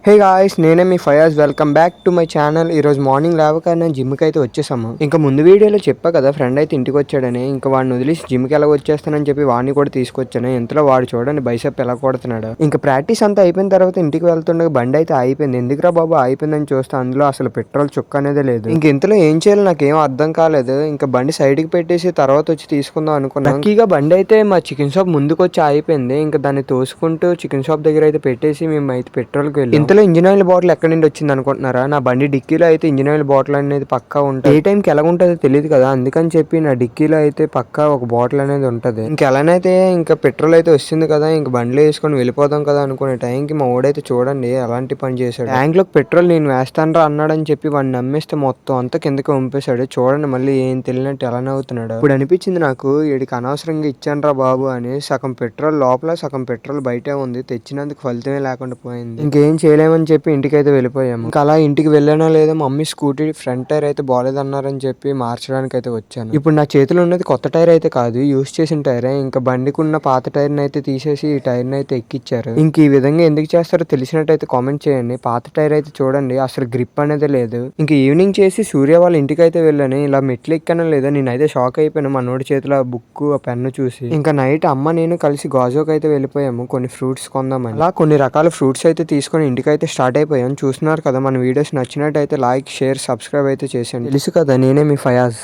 హే guys, నేనే మీ Fayaz. Welcome back to my channel. ఈ రోజు మార్నింగ్ లేవగానే జిమ్కి అయితే వచ్చేసాము. ఇంకా ముందు వీడియోలో చెప్పా కదా, ఫ్రెండ్ అయితే ఇంటికి వచ్చాడని. ఇంకా వాడిని వదిలేసి జిమ్కి ఎలా వచ్చేస్తానని చెప్పి వాడిని కూడా తీసుకొచ్చాను. ఇంతలో వాడు చూడండి బైసెప్ ఎలా కొడుతున్నాడు. ఇంకా ప్రాక్టీస్ అంతా అయిపోయిన తర్వాత ఇంటికి వెళ్తుండగా బండి అయితే అయిపోయింది. ఎందుకురా బాబు అయిపోయిందని చూస్తే అందులో అసలు పెట్రోల్ చుక్క అనేది లేదు. ఇంక ఇంతలో ఏం చేయాలో నాకేం అర్థం కాలేదు. ఇంకా బండి సైడ్ కి పెట్టేసి తర్వాత వచ్చి తీసుకుందాం అనుకున్నాను. లక్కీగా బండి అయితే మా చికెన్ షాప్ ముందుకు వచ్చి అయిపోయింది. ఇంకా దాన్ని తోసుకుంటూ చికెన్ షాప్ దగ్గర అయితే పెట్టేసి మేము అయితే పెట్రోల్కి వెళ్ళాం. ఇంతలో ఇంజిన్ ఆయిల్ బాటిల్ ఎక్కడి నుండి వచ్చింది అనుకుంటున్నారా? నా బండి డిక్కీలో అయితే ఇంజిన్ ఆయిల్ బాటిల్ అనేది పక్కా ఉంటుంది. ఏ టైంకి ఎలా ఉంటుందో తెలియదు కదా, అందుకని చెప్పి నా డిక్కీలో అయితే పక్కా ఒక బాటిల్ అనేది ఉంటుంది. ఎలానైతే ఇంకా పెట్రోల్ అయితే వస్తుంది కదా, ఇంక బండిలో వేసుకొని వెళ్ళిపోదాం కదా అనుకునే టైంకి మా ఓడైతే చూడండి ఎలాంటి పని చేశాడు. ట్యాంక్ లో పెట్రోల్ నేను వేస్తానరా అన్నాడని చెప్పి వాడిని నమ్మేస్తే మొత్తం అంతా కిందకి పంపేశాడు. చూడండి మళ్ళీ ఏం తెలియనట్టు ఎలా నవ్వుతున్నాడు. ఇప్పుడు అనిపించింది నాకు, వీడికి అనవసరంగా ఇచ్చానరా బాబు అని. సగం పెట్రోల్ లోపల సగం పెట్రోల్ బయటే ఉంది. తెచ్చినందుకు ఫలితమే లేకుండా పోయింది. ఇంకేం చేయలేమని చెప్పి ఇంటికైతే వెళ్ళిపోయాము. ఇంకా అలా ఇంటికి వెళ్ళానో లేదో మమ్మీ స్కూటీ ఫ్రంట్ టైర్ అయితే బాగాలేదన్నారని చెప్పి మార్చడానికి అయితే వచ్చాను. ఇప్పుడు నా చేతిలో ఉన్నది కొత్త టైర్ అయితే కాదు, యూస్ చేసిన టైరే. ఇంకా బండికి ఉన్న పాత టైర్ ని అయితే తీసేసి ఈ టైర్ ని అయితే ఎక్కిచ్చారు. ఇంక ఈ విధంగా ఎందుకు చేస్తారో తెలిసినట్టయితే కామెంట్ చేయండి. పాత టైర్ అయితే చూడండి అసలు గ్రిప్ అనేది లేదు. ఇంక ఈవినింగ్ చేసి సూర్య వాళ్ళ ఇంటికి అయితే వెళ్ళాను. ఇలా మెట్లు ఎక్కానో లేదో నేనైతే షాక్ అయిపోయాను మా నోటి చేతిలో ఆ బుక్ ఆ పెన్ను చూసి. ఇంకా నైట్ అమ్మ నేను కలిసి గాజోకి అయితే వెళ్ళిపోయాము కొన్ని ఫ్రూట్స్ కొందామని. అలా కొన్ని రకాల ఫ్రూట్స్ అయితే తీసుకొని ఇంటికైతే స్టార్ట్ అయిపోయాం. చూస్తున్నారు కదా, మన వీడియోస్ నచ్చినట్టయితే లైక్, షేర్, సబ్స్క్రైబ్ అయితే చేసేయండి. తెలుసు కదా నేనే మీ ఫయాజ్.